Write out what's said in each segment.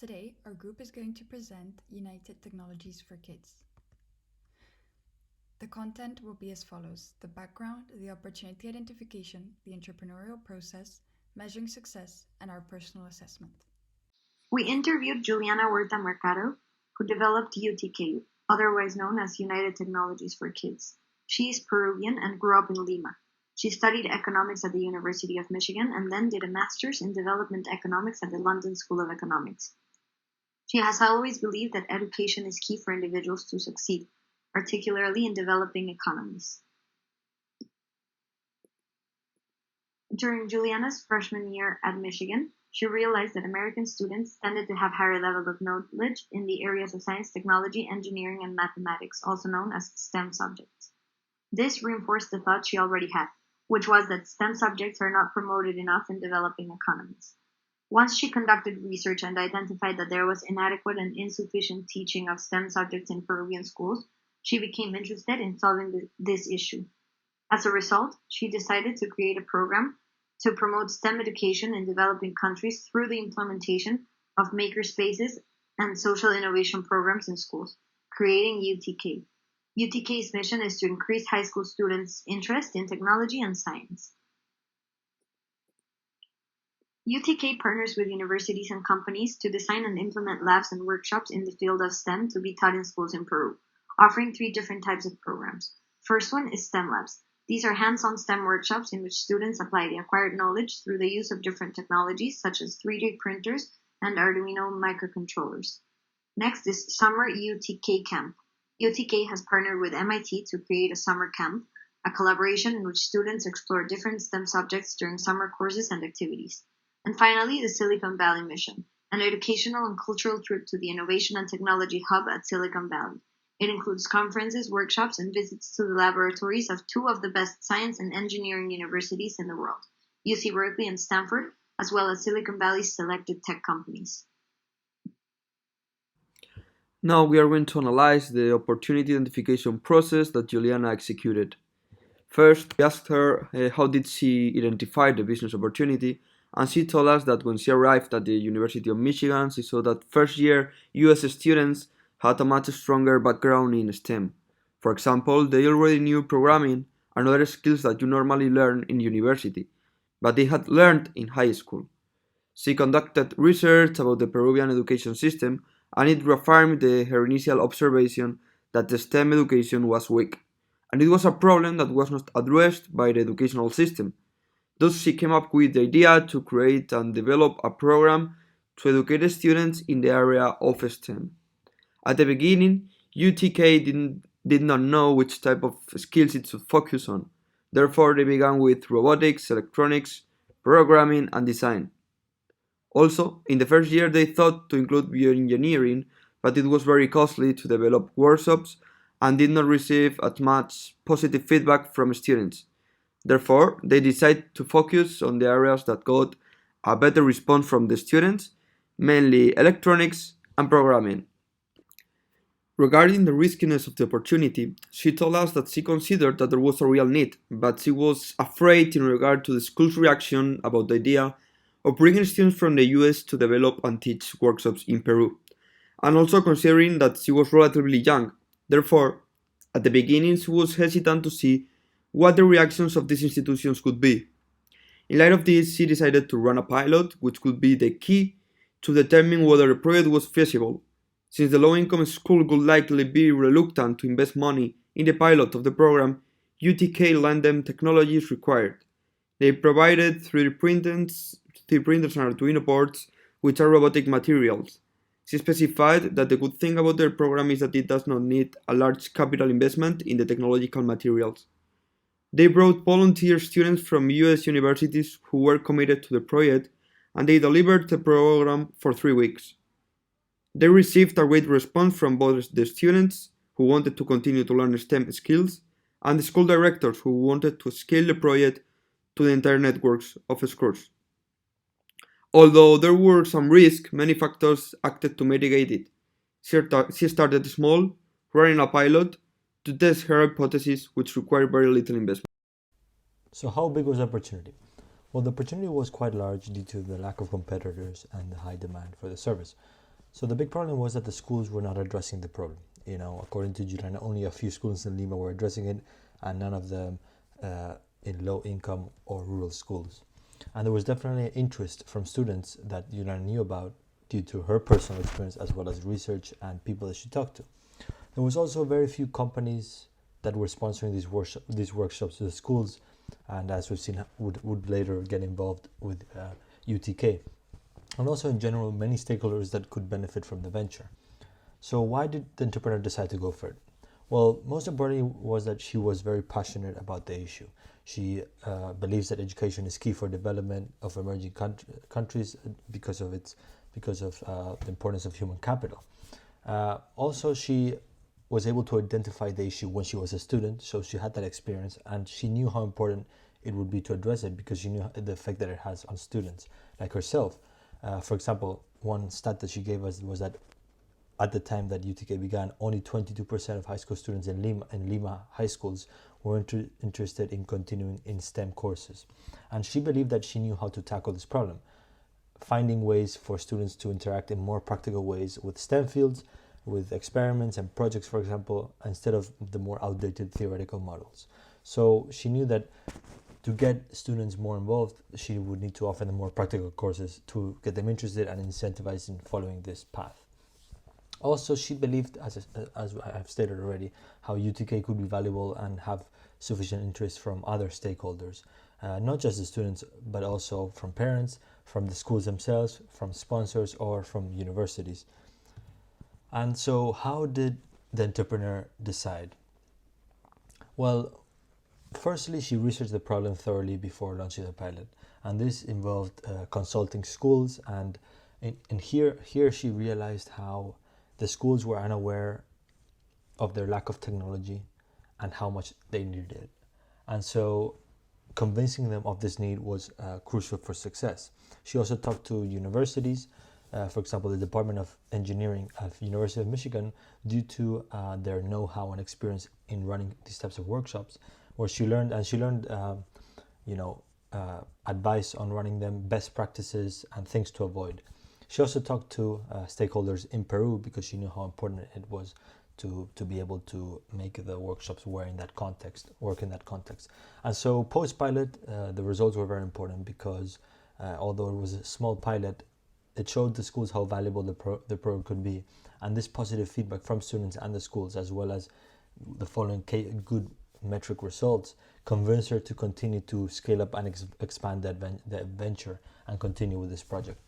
Today, our group is going to present United Technologies for Kids. The content will be as follows: the background, the opportunity identification, the entrepreneurial process, measuring success, and our personal assessment. We interviewed Juliana Huerta Mercado, who developed UTK, otherwise known as United Technologies for Kids. She is Peruvian and grew up in Lima. She studied economics at the University of Michigan and then did a master's in development economics at the London School of Economics. She has always believed that education is key for individuals to succeed, particularly in developing economies. During Juliana's freshman year at Michigan, she realized that American students tended to have higher levels of knowledge in the areas of science, technology, engineering, and mathematics, also known as STEM subjects. This reinforced the thought she already had, which was that STEM subjects are not promoted enough in developing economies. Once she conducted research and identified that there was inadequate and insufficient teaching of STEM subjects in Peruvian schools, she became interested in solving this issue. As a result, she decided to create a program to promote STEM education in developing countries through the implementation of makerspaces and social innovation programs in schools, creating UTK. UTK's mission is to increase high school students' interest in technology and science. UTK partners with universities and companies to design and implement labs and workshops in the field of STEM to be taught in schools in Peru, offering 3 different types of programs. First one is STEM labs. These are hands-on STEM workshops in which students apply the acquired knowledge through the use of different technologies such as 3D printers and Arduino microcontrollers. Next is Summer UTK Camp. UTK has partnered with MIT to create a summer camp, a collaboration in which students explore different STEM subjects during summer courses and activities. And finally, the Silicon Valley Mission, an educational and cultural trip to the Innovation and Technology Hub at Silicon Valley. It includes conferences, workshops, and visits to the laboratories of 2 of the best science and engineering universities in the world, UC Berkeley and Stanford, as well as Silicon Valley's selected tech companies. Now we are going to analyze the opportunity identification process that Juliana executed. First, we asked her how did she identify the business opportunity, and she told us that when she arrived at the University of Michigan, she saw that first-year US students had a much stronger background in STEM. For example, they already knew programming and other skills that you normally learn in university, but they had learned in high school. She conducted research about the Peruvian education system, and it reaffirmed her initial observation that the STEM education was weak, and it was a problem that was not addressed by the educational system. Thus, she came up with the idea to create and develop a program to educate students in the area of STEM. At the beginning, UTK did not know which type of skills it should focus on. Therefore, they began with robotics, electronics, programming, and design. Also, in the first year, they thought to include bioengineering, but it was very costly to develop workshops and did not receive as much positive feedback from students. Therefore, they decided to focus on the areas that got a better response from the students, mainly electronics and programming. Regarding the riskiness of the opportunity, she told us that she considered that there was a real need, but she was afraid in regard to the school's reaction about the idea of bringing students from the US to develop and teach workshops in Peru, and also considering that she was relatively young. Therefore, at the beginning she was hesitant to see what the reactions of these institutions could be. In light of this, she decided to run a pilot, which could be the key to determine whether the project was feasible. Since the low-income school would likely be reluctant to invest money in the pilot of the program, UTK lent them technologies required. They provided 3D printers and Arduino boards, which are robotic materials. She specified that the good thing about their program is that it does not need a large capital investment in the technological materials. They brought volunteer students from US universities who were committed to the project, and they delivered the program for 3 weeks. They received a great response from both the students, who wanted to continue to learn STEM skills, and the school directors, who wanted to scale the project to the entire networks of schools. Although there were some risks, many factors acted to mitigate it. She started small, running a pilot, to test her hypothesis, which required very little investment. So how big was the opportunity? Well, the opportunity was quite large due to the lack of competitors and the high demand for the service. So the big problem was that the schools were not addressing the problem. According to Juliana, only a few schools in Lima were addressing it, and none of them in low-income or rural schools. And there was definitely interest from students that Juliana knew about due to her personal experience as well as research and people that she talked to. There was also very few companies that were sponsoring these workshops to the schools, and as we've seen, would later get involved with UTK. And also in general, many stakeholders that could benefit from the venture. So why did the entrepreneur decide to go for it? Well, most importantly was that she was very passionate about the issue. She believes that education is key for development of emerging countries because of the importance of human capital. Also, she was able to identify the issue when she was a student, so she had that experience and she knew how important it would be to address it because she knew the effect that it has on students like herself. For example, one stat that she gave us was that at the time that UTK began, only 22% of high school students in Lima high schools were interested in continuing in STEM courses. And she believed that she knew how to tackle this problem, finding ways for students to interact in more practical ways with STEM fields, with experiments and projects, for example, instead of the more outdated theoretical models. So she knew that to get students more involved, she would need to offer them more practical courses to get them interested and incentivized in following this path. Also, she believed, as I have stated already, how UTK could be valuable and have sufficient interest from other stakeholders, not just the students, but also from parents, from the schools themselves, from sponsors, or from universities. And so, how did the entrepreneur decide? Well, firstly, she researched the problem thoroughly before launching the pilot, and this involved consulting schools. And here she realized how the schools were unaware of their lack of technology and how much they needed it. And so convincing them of this need was crucial for success. She also talked to universities, for example, the Department of Engineering of University of Michigan, due to their know-how and experience in running these types of workshops, where she learned advice on running them, best practices, and things to avoid. She also talked to stakeholders in Peru because she knew how important it was to be able to make the workshops work in that context. And so post-pilot, the results were very important because although it was a small pilot, it showed the schools how valuable the program could be. And this positive feedback from students and the schools, as well as the following good metric results, convinced her to continue to scale up and expand the venture and continue with this project.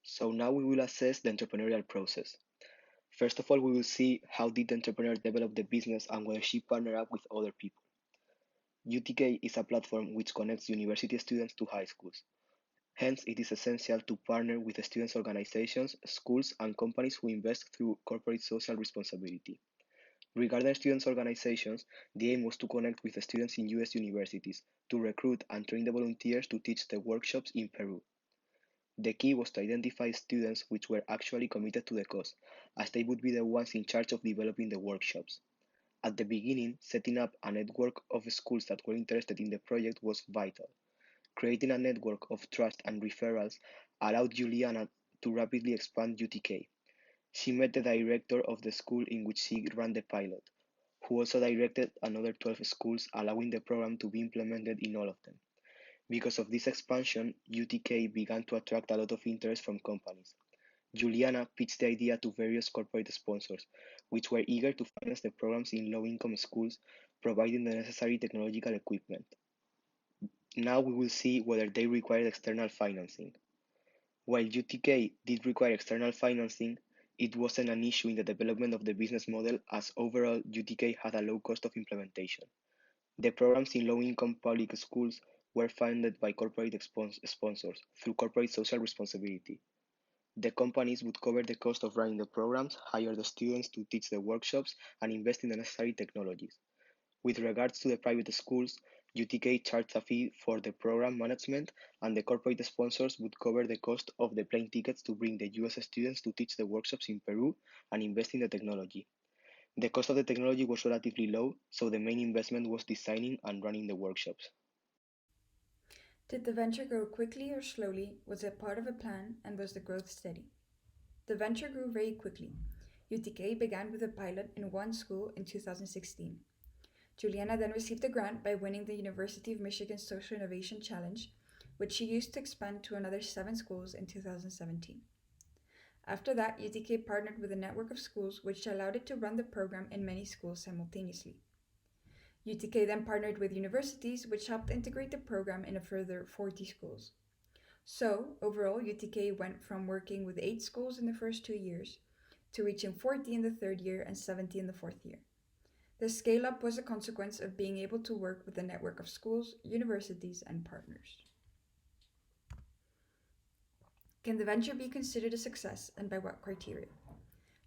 So now we will assess the entrepreneurial process. First of all, we will see how did the entrepreneur develop the business and whether she partnered up with other people. UTK is a platform which connects university students to high schools. Hence, it is essential to partner with the students' organizations, schools, and companies who invest through corporate social responsibility. Regarding students' organizations, the aim was to connect with the students in US universities to recruit and train the volunteers to teach the workshops in Peru. The key was to identify students which were actually committed to the cause, as they would be the ones in charge of developing the workshops. At the beginning, setting up a network of schools that were interested in the project was vital. Creating a network of trust and referrals allowed Juliana to rapidly expand UTK. She met the director of the school in which she ran the pilot, who also directed another 12 schools, allowing the program to be implemented in all of them. Because of this expansion, UTK began to attract a lot of interest from companies. Juliana pitched the idea to various corporate sponsors, which were eager to finance the programs in low-income schools, providing the necessary technological equipment. Now we will see whether they required external financing. While UTK did require external financing, it wasn't an issue in the development of the business model as overall UTK had a low cost of implementation. The programs in low-income public schools were funded by corporate sponsors through corporate social responsibility. The companies would cover the cost of running the programs, hire the students to teach the workshops, and invest in the necessary technologies. With regards to the private schools, UTK charged a fee for the program management, and the corporate sponsors would cover the cost of the plane tickets to bring the US students to teach the workshops in Peru and invest in the technology. The cost of the technology was relatively low, so the main investment was designing and running the workshops. Did the venture grow quickly or slowly? Was it part of a plan, and was the growth steady? The venture grew very quickly. UTK began with a pilot in one school in 2016. Juliana then received a grant by winning the University of Michigan Social Innovation Challenge, which she used to expand to another 7 schools in 2017. After that, UTK partnered with a network of schools which allowed it to run the program in many schools simultaneously. UTK then partnered with universities which helped integrate the program in a further 40 schools. So, overall, UTK went from working with 8 schools in the first 2 years to reaching 40 in the third year and 70 in the fourth year. The scale up was a consequence of being able to work with a network of schools, universities, and partners. Can the venture be considered a success, and by what criteria?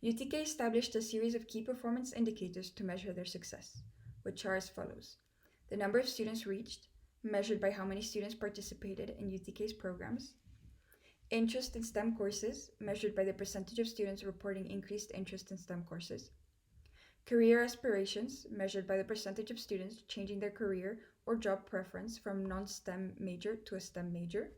UTK established a series of key performance indicators to measure their success, which are as follows: the number of students reached, measured by how many students participated in UTK's programs; interest in STEM courses, measured by the percentage of students reporting increased interest in STEM courses; career aspirations, measured by the percentage of students changing their career or job preference from non-STEM major to a STEM major;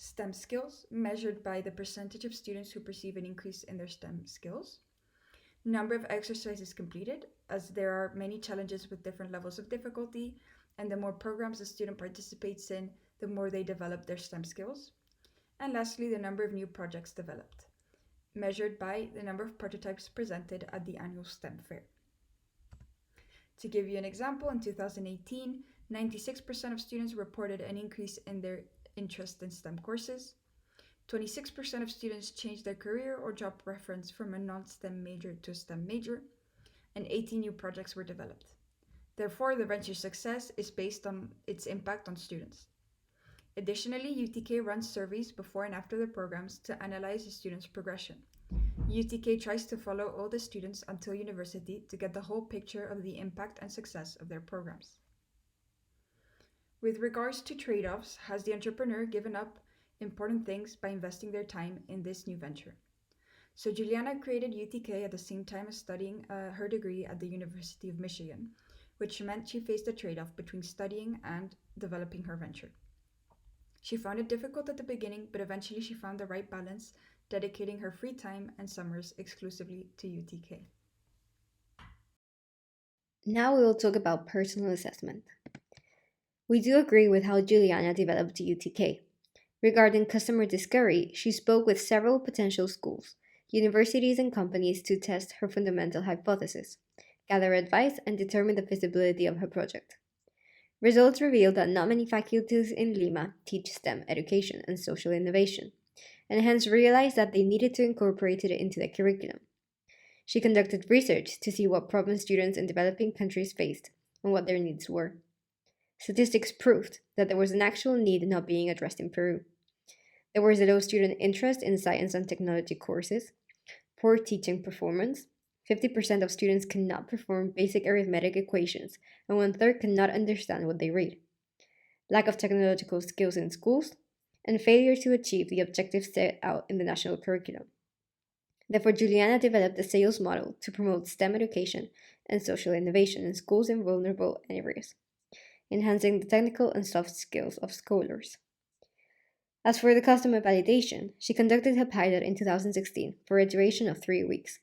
STEM skills, measured by the percentage of students who perceive an increase in their STEM skills; number of exercises completed, as there are many challenges with different levels of difficulty, and the more programs a student participates in, the more they develop their STEM skills; and lastly, the number of new projects developed, measured by the number of prototypes presented at the annual STEM fair. To give you an example, in 2018, 96% of students reported an increase in their interest in STEM courses, 26% of students changed their career or job preference from a non-STEM major to a STEM major, and 18 new projects were developed. Therefore, the venture's success is based on its impact on students. Additionally, UTK runs surveys before and after the programs to analyze the students' progression. UTK tries to follow all the students until university to get the whole picture of the impact and success of their programs. With regards to trade-offs, has the entrepreneur given up important things by investing their time in this new venture? So Juliana created UTK at the same time as studying her degree at the University of Michigan, which meant she faced a trade-off between studying and developing her venture. She found it difficult at the beginning, but eventually she found the right balance, dedicating her free time and summers exclusively to UTK. Now we will talk about personal assessment. We do agree with how Juliana developed UTK. Regarding customer discovery, she spoke with several potential schools, universities, and companies to test her fundamental hypothesis, gather advice, and determine the feasibility of her project. Results revealed that not many faculties in Lima teach STEM education and social innovation, and hence realized that they needed to incorporate it into the curriculum. She conducted research to see what problems students in developing countries faced and what their needs were. Statistics proved that there was an actual need not being addressed in Peru. There was a low student interest in science and technology courses, poor teaching performance, 50% of students cannot perform basic arithmetic equations, and 1/3 cannot understand what they read, lack of technological skills in schools, and failure to achieve the objectives set out in the national curriculum. Therefore, Juliana developed a sales model to promote STEM education and social innovation in schools in vulnerable areas, enhancing the technical and soft skills of scholars. As for the customer validation, she conducted her pilot in 2016 for a duration of 3 weeks,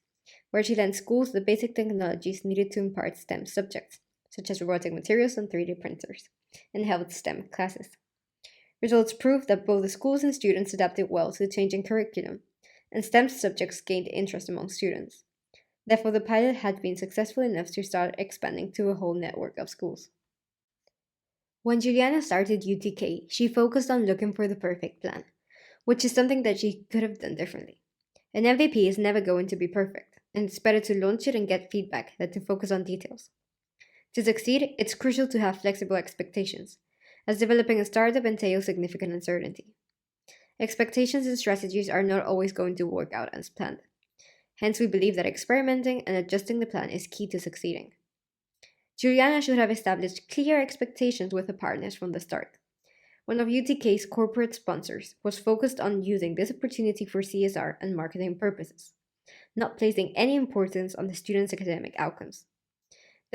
where she lent schools the basic technologies needed to impart STEM subjects, such as robotic materials and 3D printers, and held STEM classes. Results proved that both the schools and students adapted well to the changing curriculum, and STEM subjects gained interest among students. Therefore, the pilot had been successful enough to start expanding to a whole network of schools. When Juliana started UTK, she focused on looking for the perfect plan, which is something that she could have done differently. An MVP is never going to be perfect, and it's better to launch it and get feedback than to focus on details. To succeed, it's crucial to have flexible expectations, as developing a startup entails significant uncertainty. Expectations and strategies are not always going to work out as planned. Hence, we believe that experimenting and adjusting the plan is key to succeeding. Juliana should have established clear expectations with her partners from the start. One of UTK's corporate sponsors was focused on using this opportunity for CSR and marketing purposes, not placing any importance on the students' academic outcomes.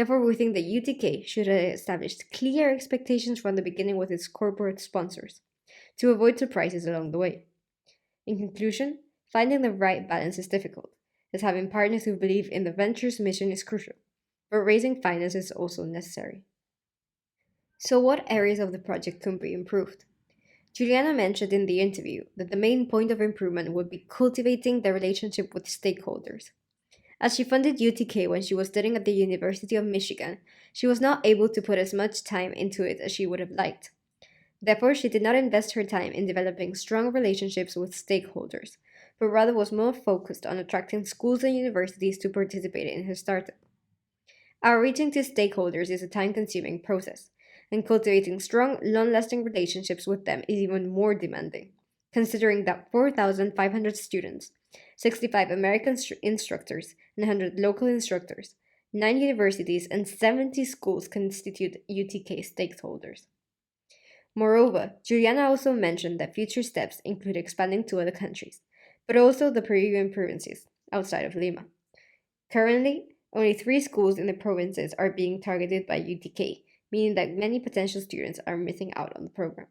Therefore, we think that UTK should have established clear expectations from the beginning with its corporate sponsors to avoid surprises along the way. In conclusion, finding the right balance is difficult, as having partners who believe in the venture's mission is crucial, but raising finance is also necessary. So, what areas of the project can be improved? Juliana mentioned in the interview that the main point of improvement would be cultivating the relationship with stakeholders. As she funded UTK when she was studying at the University of Michigan, she was not able to put as much time into it as she would have liked. Therefore, she did not invest her time in developing strong relationships with stakeholders, but rather was more focused on attracting schools and universities to participate in her startup. Outreaching to stakeholders is a time consuming process, and cultivating strong, long lasting relationships with them is even more demanding, considering that 4,500 students, 65 American instructors, and 100 local instructors, 9 universities, and 70 schools constitute UTK stakeholders. Moreover, Juliana also mentioned that future steps include expanding to other countries, but also the Peruvian provinces outside of Lima. Currently, only 3 schools in the provinces are being targeted by UTK, meaning that many potential students are missing out on the program.